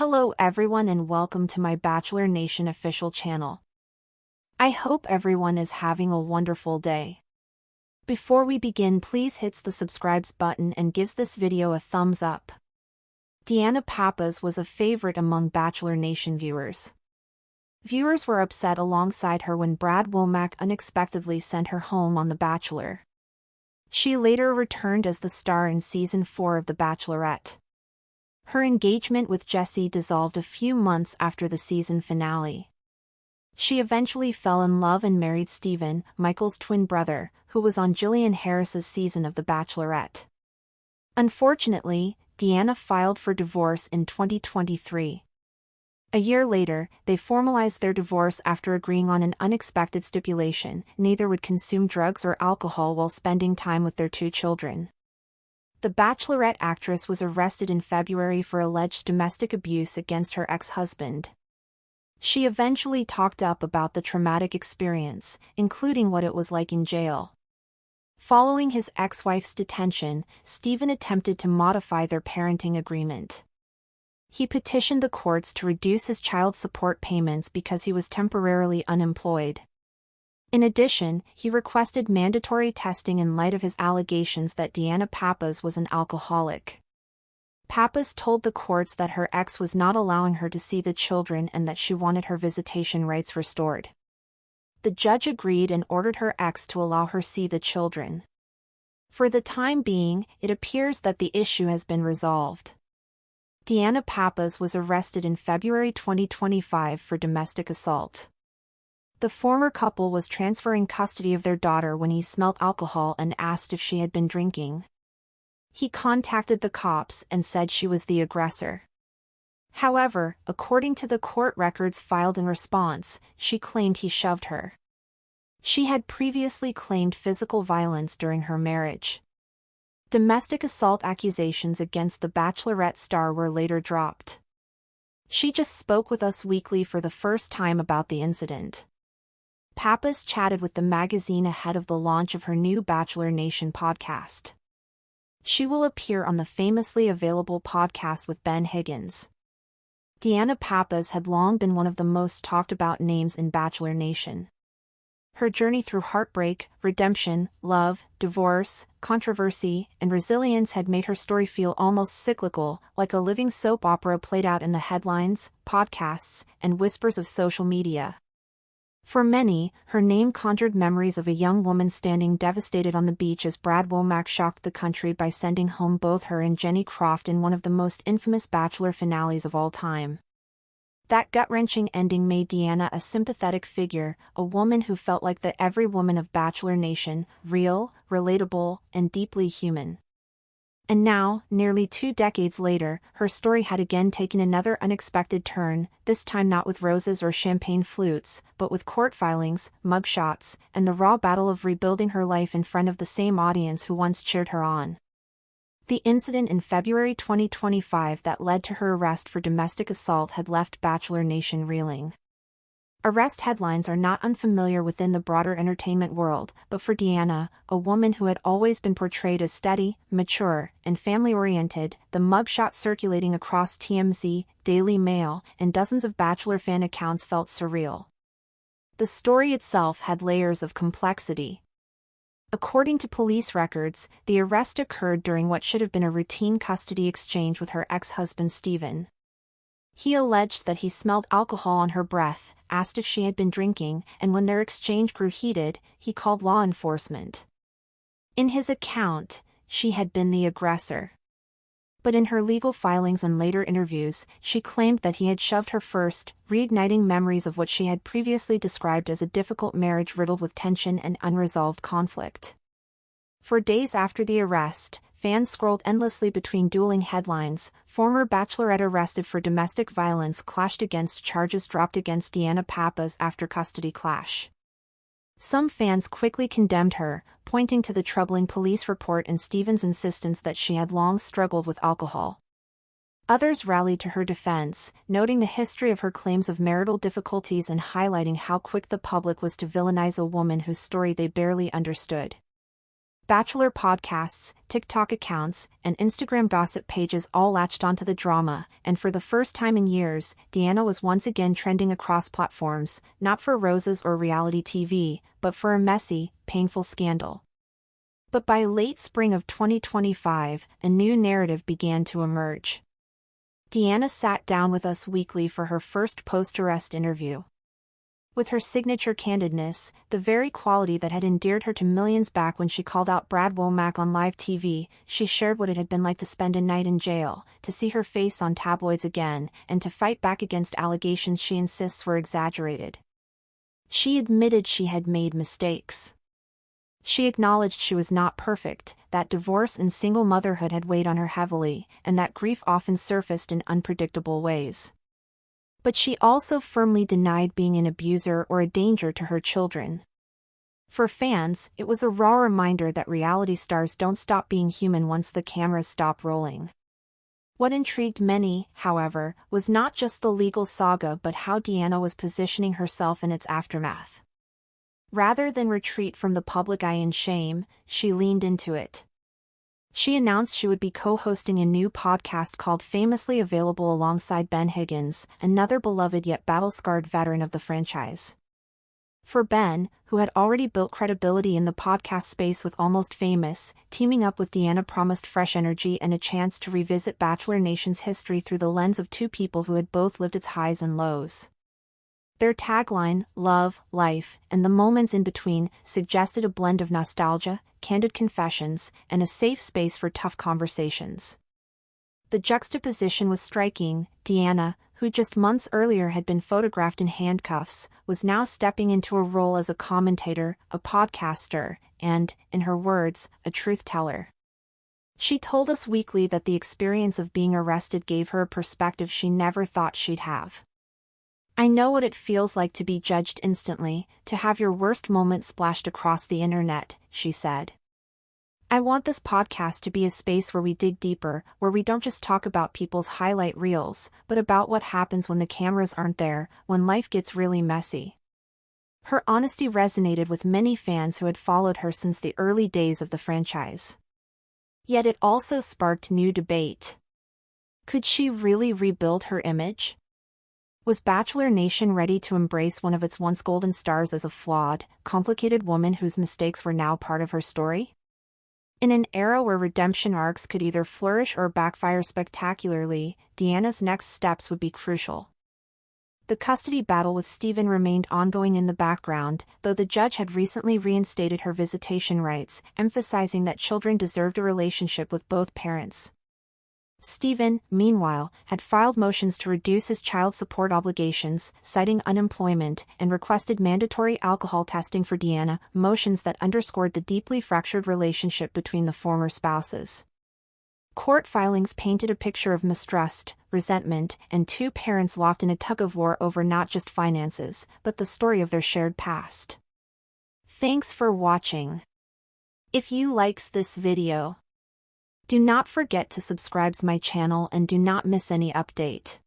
Hello everyone and welcome to my Bachelor Nation official channel. I hope everyone is having a wonderful day. Before we begin, please hit the subscribe button and gives this video a thumbs up. DeAnna Pappas was a favorite among Bachelor Nation viewers. Viewers were upset alongside her when Brad Womack unexpectedly sent her home on The Bachelor. She later returned as the star in Season 4 of The Bachelorette. Her engagement with Jesse dissolved a few months after the season finale. She eventually fell in love and married Steven, Michael's twin brother, who was on Jillian Harris's season of The Bachelorette. Unfortunately, DeAnna filed for divorce in 2023. A year later, they formalized their divorce after agreeing on an unexpected stipulation: neither would consume drugs or alcohol while spending time with their two children. The Bachelorette actress was arrested in February for alleged domestic abuse against her ex-husband. She eventually talked up about the traumatic experience, including what it was like in jail. Following his ex-wife's detention, Steven attempted to modify their parenting agreement. He petitioned the courts to reduce his child support payments because he was temporarily unemployed. In addition, he requested mandatory testing in light of his allegations that DeAnna Pappas was an alcoholic. Pappas told the courts that her ex was not allowing her to see the children and that she wanted her visitation rights restored. The judge agreed and ordered her ex to allow her see the children. For the time being, it appears that the issue has been resolved. DeAnna Pappas was arrested in February 2025 for domestic assault. The former couple was transferring custody of their daughter when he smelled alcohol and asked if she had been drinking. He contacted the cops and said she was the aggressor. However, according to the court records filed in response, she claimed he shoved her. She had previously claimed physical violence during her marriage. Domestic assault accusations against the Bachelorette star were later dropped. She just spoke with Us Weekly for the first time about the incident. Pappas chatted with the magazine ahead of the launch of her new Bachelor Nation podcast. She will appear on the famously available podcast with Ben Higgins. DeAnna Pappas had long been one of the most talked about names in Bachelor Nation. Her journey through heartbreak, redemption, love, divorce, controversy, and resilience had made her story feel almost cyclical, like a living soap opera played out in the headlines, podcasts, and whispers of social media. For many, her name conjured memories of a young woman standing devastated on the beach as Brad Womack shocked the country by sending home both her and Jenny Croft in one of the most infamous Bachelor finales of all time. That gut-wrenching ending made DeAnna a sympathetic figure, a woman who felt like the every woman of Bachelor Nation, real, relatable, and deeply human. And now, nearly 2 decades later, her story had again taken another unexpected turn, this time not with roses or champagne flutes, but with court filings, mugshots, and the raw battle of rebuilding her life in front of the same audience who once cheered her on. The incident in February 2025 that led to her arrest for domestic assault had left Bachelor Nation reeling. Arrest headlines are not unfamiliar within the broader entertainment world, but for DeAnna, a woman who had always been portrayed as steady, mature, and family-oriented, the mugshot circulating across TMZ, Daily Mail, and dozens of Bachelor fan accounts felt surreal. The story itself had layers of complexity. According to police records, the arrest occurred during what should have been a routine custody exchange with her ex-husband Steven. He alleged that he smelled alcohol on her breath, asked if she had been drinking, and when their exchange grew heated, he called law enforcement. In his account, she had been the aggressor. But in her legal filings and later interviews, she claimed that he had shoved her first, reigniting memories of what she had previously described as a difficult marriage riddled with tension and unresolved conflict. For days after the arrest, fans scrolled endlessly between dueling headlines. Former Bachelorette arrested for domestic violence clashed against charges dropped against DeAnna Pappas after custody clash. Some fans quickly condemned her, pointing to the troubling police report and Steven's insistence that she had long struggled with alcohol. Others rallied to her defense, noting the history of her claims of marital difficulties and highlighting how quick the public was to villainize a woman whose story they barely understood. Bachelor podcasts, TikTok accounts, and Instagram gossip pages all latched onto the drama, and for the first time in years, DeAnna was once again trending across platforms, not for roses or reality TV, but for a messy, painful scandal. But by late spring of 2025, a new narrative began to emerge. DeAnna sat down with Us Weekly for her first post-arrest interview. With her signature candidness, the very quality that had endeared her to millions back when she called out Brad Womack on live TV, she shared what it had been like to spend a night in jail, to see her face on tabloids again, and to fight back against allegations she insists were exaggerated. She admitted she had made mistakes. She acknowledged she was not perfect, that divorce and single motherhood had weighed on her heavily, and that grief often surfaced in unpredictable ways. But she also firmly denied being an abuser or a danger to her children. For fans, it was a raw reminder that reality stars don't stop being human once the cameras stop rolling. What intrigued many, however, was not just the legal saga but how DeAnna was positioning herself in its aftermath. Rather than retreat from the public eye in shame, she leaned into it. She announced she would be co-hosting a new podcast called Famously, available alongside Ben Higgins, another beloved yet battle-scarred veteran of the franchise. For Ben, who had already built credibility in the podcast space with Almost Famous, teaming up with DeAnna promised fresh energy and a chance to revisit Bachelor Nation's history through the lens of two people who had both lived its highs and lows. Their tagline, Love, Life, and the Moments in Between, suggested a blend of nostalgia, candid confessions, and a safe space for tough conversations. The juxtaposition was striking. DeAnna, who just months earlier had been photographed in handcuffs, was now stepping into a role as a commentator, a podcaster, and, in her words, a truth-teller. She told Us Weekly that the experience of being arrested gave her a perspective she never thought she'd have. I know what it feels like to be judged instantly, to have your worst moment splashed across the internet, she said. I want this podcast to be a space where we dig deeper, where we don't just talk about people's highlight reels, but about what happens when the cameras aren't there, when life gets really messy. Her honesty resonated with many fans who had followed her since the early days of the franchise. Yet it also sparked new debate. Could she really rebuild her image? Was Bachelor Nation ready to embrace one of its once golden stars as a flawed, complicated woman whose mistakes were now part of her story? In an era where redemption arcs could either flourish or backfire spectacularly, DeAnna's next steps would be crucial. The custody battle with Steven remained ongoing in the background, though the judge had recently reinstated her visitation rights, emphasizing that children deserved a relationship with both parents. Steven, meanwhile, had filed motions to reduce his child support obligations, citing unemployment, and requested mandatory alcohol testing for DeAnna, motions that underscored the deeply fractured relationship between the former spouses. Court filings painted a picture of mistrust, resentment, and two parents locked in a tug-of-war over not just finances, but the story of their shared past. Thanks for watching. If you likes this video, do not forget to subscribe to my channel and do not miss any update.